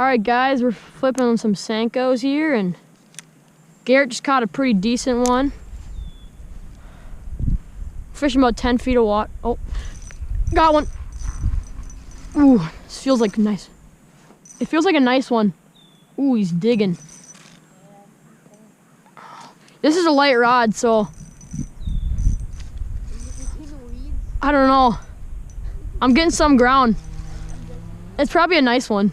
Alright guys, we're flipping on some Senkos here, and Garrett just caught a pretty decent one. Fishing about 10 feet of water. Oh, got one. Ooh, this feels like nice. It feels like a nice one. Ooh, he's digging. This is a light rod, so I don't know. I'm getting some ground. It's probably a nice one.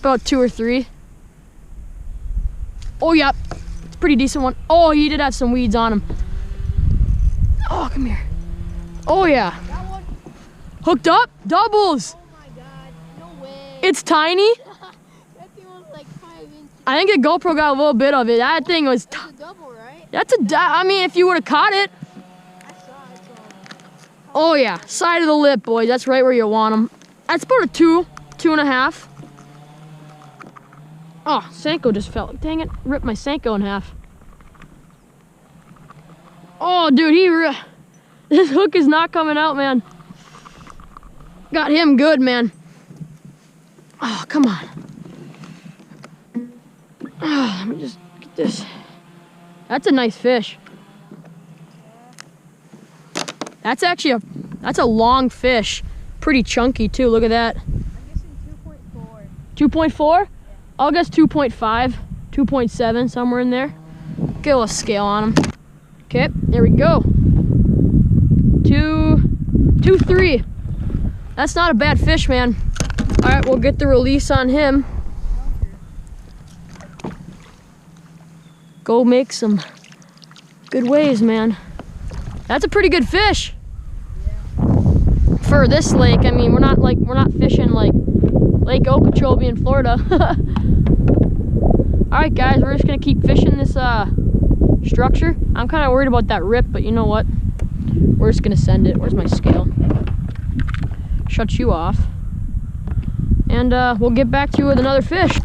About 2 or 3. Oh, yeah. It's a pretty decent one. Oh, he did have some weeds on him. Oh, come here. Oh, yeah. That one? Hooked up? Doubles. Oh, my God. No way. It's tiny. That thing was like 5 inches. I think the GoPro got a little bit of it. That thing was... That's a double, right? I mean, if you would have caught it. I saw it, so... Oh, yeah. Side of the lip, boys. That's right where you want them. That's about a 2, 2.5. Oh, Senko just fell. Dang it. Ripped my Senko in half. Oh, dude, this hook is not coming out, man. Got him good, man. Oh, come on. Oh, let me just get this. That's a nice fish. That's actually that's a long fish. Pretty chunky too, look at that. I'm guessing 2.4. 2.4? Yeah. I'll guess 2.5, 2.7, somewhere in there. Get a little scale on him. Okay, there we go. 2.3. That's not a bad fish, man. All right, we'll get the release on him. Go make some good waves, man. That's a pretty good fish. Yeah. For this lake. I mean, we're not fishing like Lake Okeechobee in Florida. All right, guys, we're just gonna keep fishing this structure. I'm kind of worried about that rip, but you know what? We're just gonna send it. Where's my scale? Shut you off. And we'll get back to you with another fish.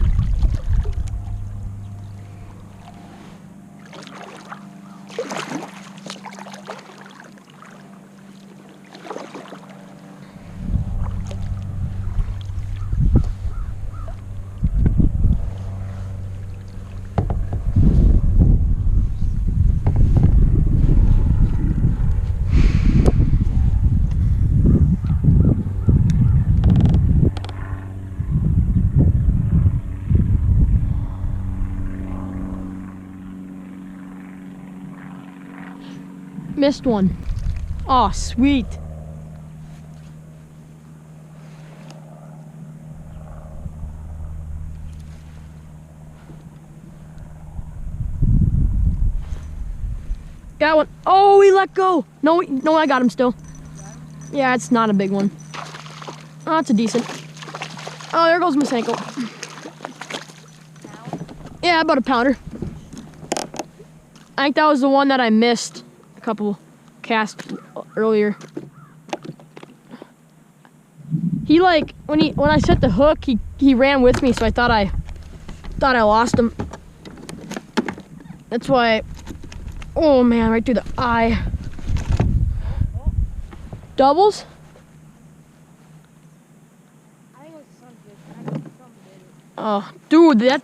Missed one. Oh, sweet. Got one. Oh, he let go. No, I got him still. Yeah, it's not a big one. Oh, it's a decent. Oh, there goes my Senko. Yeah, about a pounder. I think that was the one that I missed a couple casts earlier. He when I set the hook, he ran with me, so I thought I lost him. That's why. Oh man, right through the eye. Doubles? I think it was something. Oh, dude, that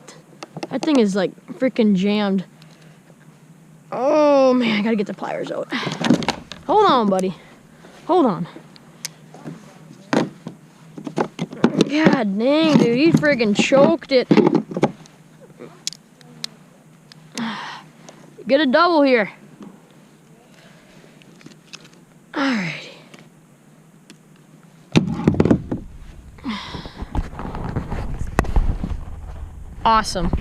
thing is like freaking jammed. Oh man, I gotta get the pliers out. Hold on, buddy. Hold on. God dang, dude, he freaking choked it. Get a double here. Alrighty. Awesome.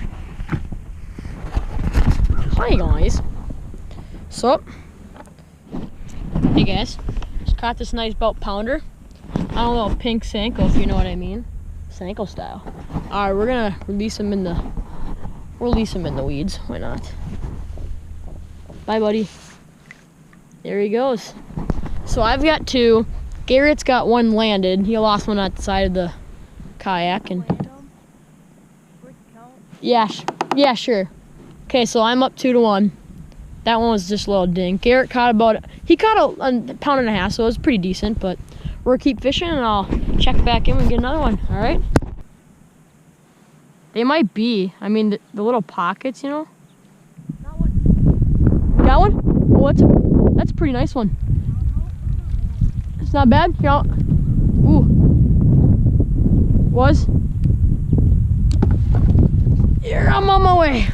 Hi guys. So, hey guys, just caught this nice about pounder. I don't know, pink Senko, if you know what I mean. Senko style. All right, we're gonna release him in the weeds. Why not? Bye, buddy. There he goes. So I've got 2. Garrett's got 1 landed. He lost one at the side of the kayak, and yeah, sure. Okay, so I'm up 2-1. That one was just a little ding. Garrett caught he caught a pound and a half, so it was pretty decent, but we'll keep fishing and I'll check back in and get another one, all right? They might be. I mean, the little pockets, you know. That one. Got one? Oh, that's a pretty nice one. It's not bad. Here, ooh. Was? Here, I'm on my way.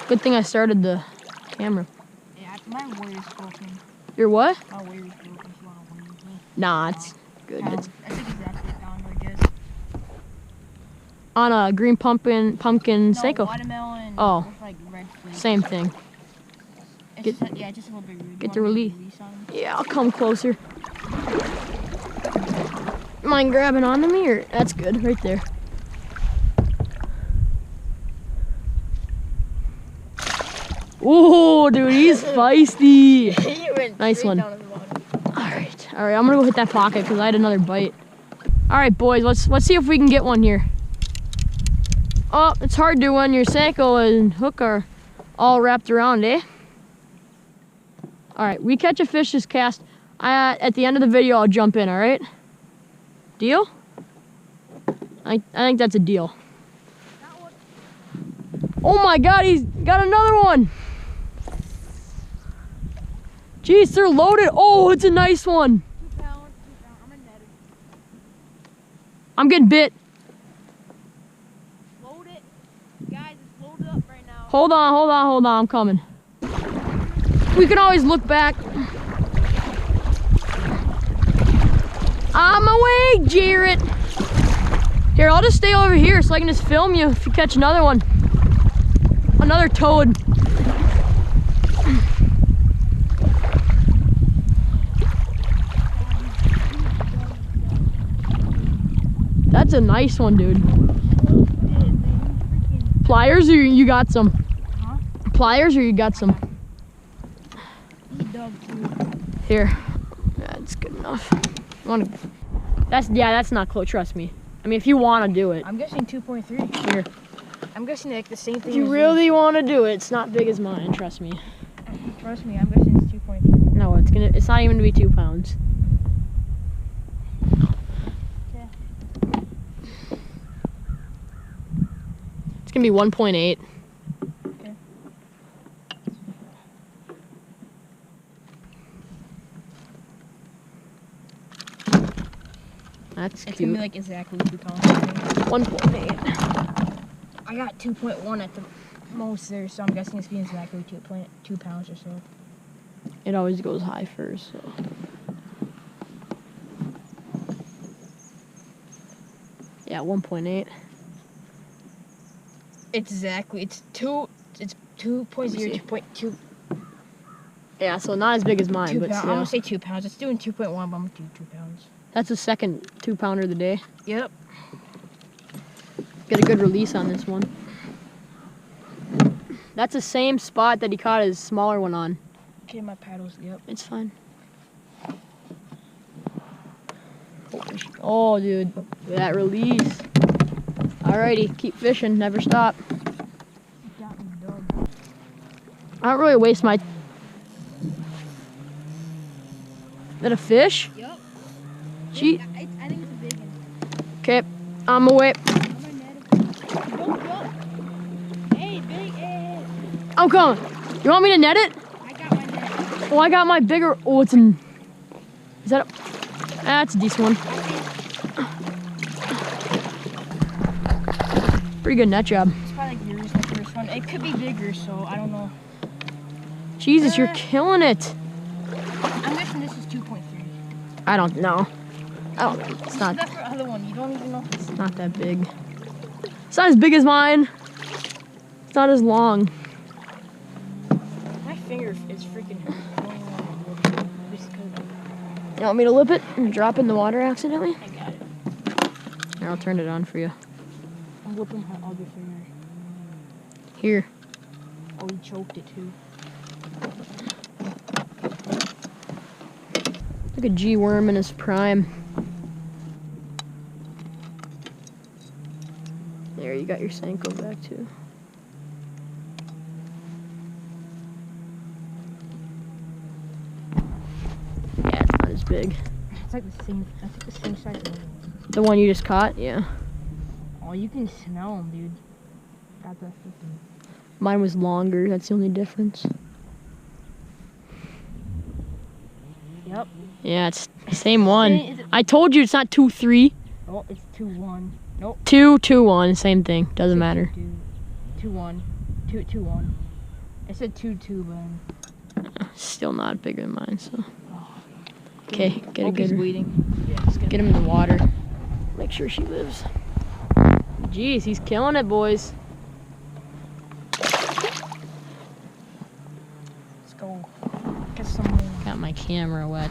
Good thing I started the camera. Yeah, my wire is broken. Your what? My wire is broken, so I don't want to use it. Nah, it's good. I It's think it's actually found, I guess. on a green pumpkin No, Seiko. watermelon Oh. with like red fruit. Same thing. It's Get- just, yeah, just a little bit rude. get You the want me to release. on them? Yeah, I'll come closer. Mind grabbing onto me, or that's good right there. Oh, dude, he's feisty. You went Nice straight one. down to the bottom. All right, I'm gonna go hit that pocket because I had another bite. All right, boys, let's see if we can get one here. Oh, it's hard to when your Seiko and hook are all wrapped around, eh? All right, we catch a fish this cast. At the end of the video, I'll jump in. All right? Deal? I think that's a deal. Oh my God, he's got another one. Jeez, they're loaded. Oh, it's a nice one. 2 pounds, 2 pounds. I'm gonna net it. I'm getting bit. Load it. Guys, it's loaded up right now. Hold on, I'm coming. We can always look back. On my way, Jarrett. Here, I'll just stay over here so I can just film you if you catch another one. Another toad. That's a nice one, dude. Pliers or you got some? Huh? Pliers or you got some? He dug too. Here. That's good enough. That's not close, trust me. I mean, if you want to do it. I'm guessing 2.3. Here. I'm guessing like the same thing. If you as really want to do it, it's not big as mine, trust me. yours. Trust me, I'm guessing it's 2.3. No, it's not even gonna be 2 pounds. Yeah. It's gonna be 1.8. Okay. That's It's cute. gonna be like exactly 2 pounds. I think. 1.8. I got 2.1 at the most there, so I'm guessing it's being exactly 2 pounds or so. It always goes high first, so. Yeah, 1.8. It's 2.0 to 2.2 Yeah, so not as big as mine, but pounds. I'm still. gonna say 2 pounds. It's doing 2.1, but I'm gonna do 2 pounds. That's the second 2-pounder of the day. Yep. Get a good release on this one. That's the same spot that he caught his smaller one on. Okay, my paddles. Yep. It's fine. Oh, dude, that release. Alrighty, keep fishing, never stop. Got me done. I don't really waste my... Is that a fish? Yep. Gee. I think it's a big one. Okay, on my way. I'm gonna net it. Don't jump. Hey, big. Hey. I'm coming. You want me to net it? I got my net. Oh, I got my bigger... Oh, it's in... Is that a... That's a decent one. Pretty good net job. It's probably like yours, the first one. It could be bigger, so I don't know. Jesus, you're killing it. I'm guessing this is 2.3. I don't know. Oh, it's not... That's the other one. You don't even know. It's not that big. It's not as big as mine. It's not as long. My finger is freaking hurting. I don't even want to do it. Just 'cause You want me to lip it and drop in the water accidentally? I got it. Here, I'll turn it on for you. I'm whipping my other finger. Here. Oh, he choked it too. Look at G-worm in his prime. There, you got your Senko back too. Yeah, it's not as big. It's like the same. I think the same size. The one you just caught, yeah. Oh, you can smell them, dude. Got that freaking. Mine was longer. That's the only difference. Yep. Yeah, it's the same one. I told you it's not 2-3. Oh, it's 2-1. Nope. 2-2-1. Same thing. Doesn't matter. 2-1. 2-2-1. I said 2-2, but Still not bigger than mine. So. Okay, get a Hope he's good. waiting. Yeah, Get him in the water. Make sure she lives. Jeez, he's killing it, boys. Let's go. Get some more. Got my camera wet.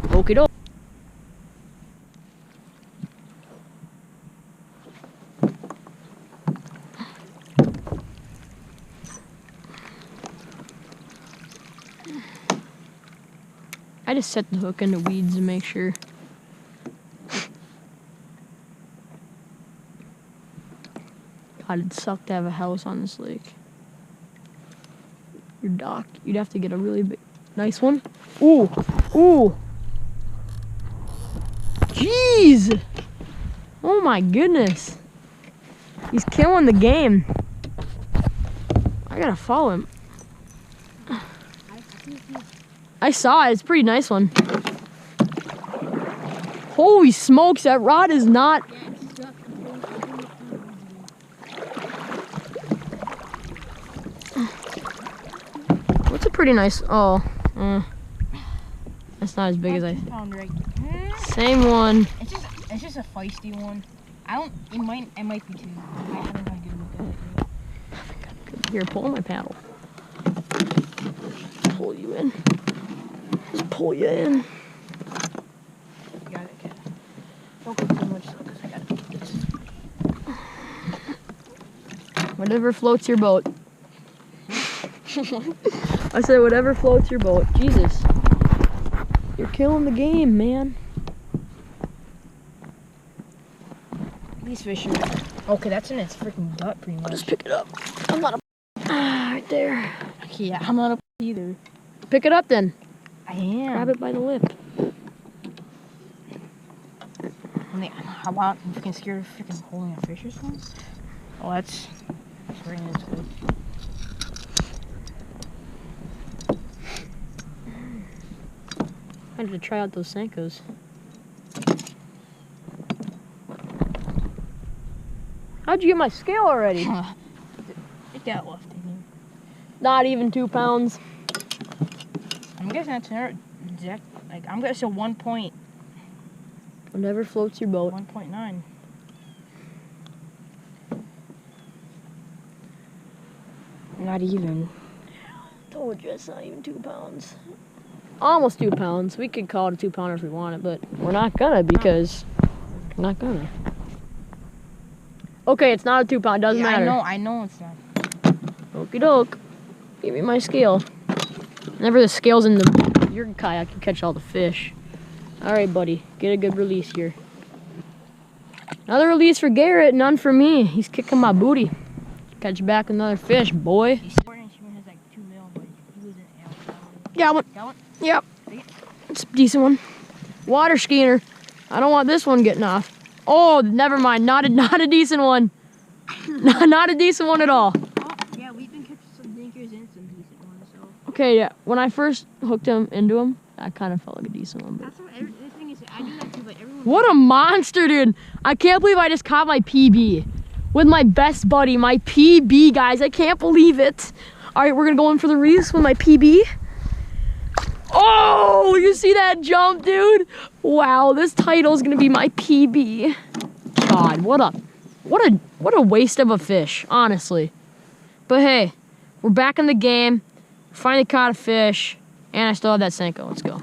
Okie doke. I just set the hook in the weeds to make sure. God, it'd suck to have a house on this lake. Your dock, you'd have to get a really big, nice one. Ooh, ooh. Jeez. Oh my goodness. He's killing the game. I gotta follow him. I saw it. It's a pretty nice one. Holy smokes, that rod is not... What's a pretty nice... Oh. That's not as big as I... Same one. It's just a feisty one. It might be two. I haven't had a good look at it. Here, pull my paddle. Pull you in. Just pull you in. You got it, okay. Don't go too much though, because I gotta do this. Whatever floats your boat. I said whatever floats your boat. Jesus. You're killing the game, man. These fish are... Okay, that's in its freaking gut pretty much. I'll just pick it up. I'm not a... right there. Yeah, I'm not a either. Pick it up then. I am. Grab it by the lip. How about I'm freaking scared of freaking holding a fish or something? Oh, that's very nice. Good. I had to try out those Senkos. How'd you get my scale already? It got left in here. Not even 2 pounds. I'm guessing that's another exact. Like I'm guessing 1 point. Whatever floats your boat. 1.9. Not even. Told you it's not even 2 pounds. Almost 2 pounds. We could call it a 2 pounder if we want it, but we're not gonna because we're not gonna. Okay, it's not a 2 pound. Doesn't matter. I know it's not. Okie doke. Give me my scale. Whenever the scale's in your kayak, you catch all the fish. All right, buddy. Get a good release here. Another release for Garrett, none for me. He's kicking my booty. Catch back another fish, boy. He's has like 2 mil, but he was in Got one. Got one? Yep. It's a decent one. Water skeiner. I don't want this one getting off. Oh, never mind. Not a decent one. Not a decent one at all. Oh, yeah, we've been catching some dinkers and some decent ones, so. Okay, yeah. When I first hooked him into him, I kind of felt like a decent one. But... That's what the thing is, I do that too, but everyone. What a monster, dude. I can't believe I just caught my PB. With my best buddy, my PB, guys. I can't believe it. All right, we're going to go in for the release with my PB. Oh, you see that jump, dude? Wow, this title is going to be my PB. God, what a waste of a fish, honestly. But hey, we're back in the game. Finally caught a fish, and I still have that Senko. Let's go.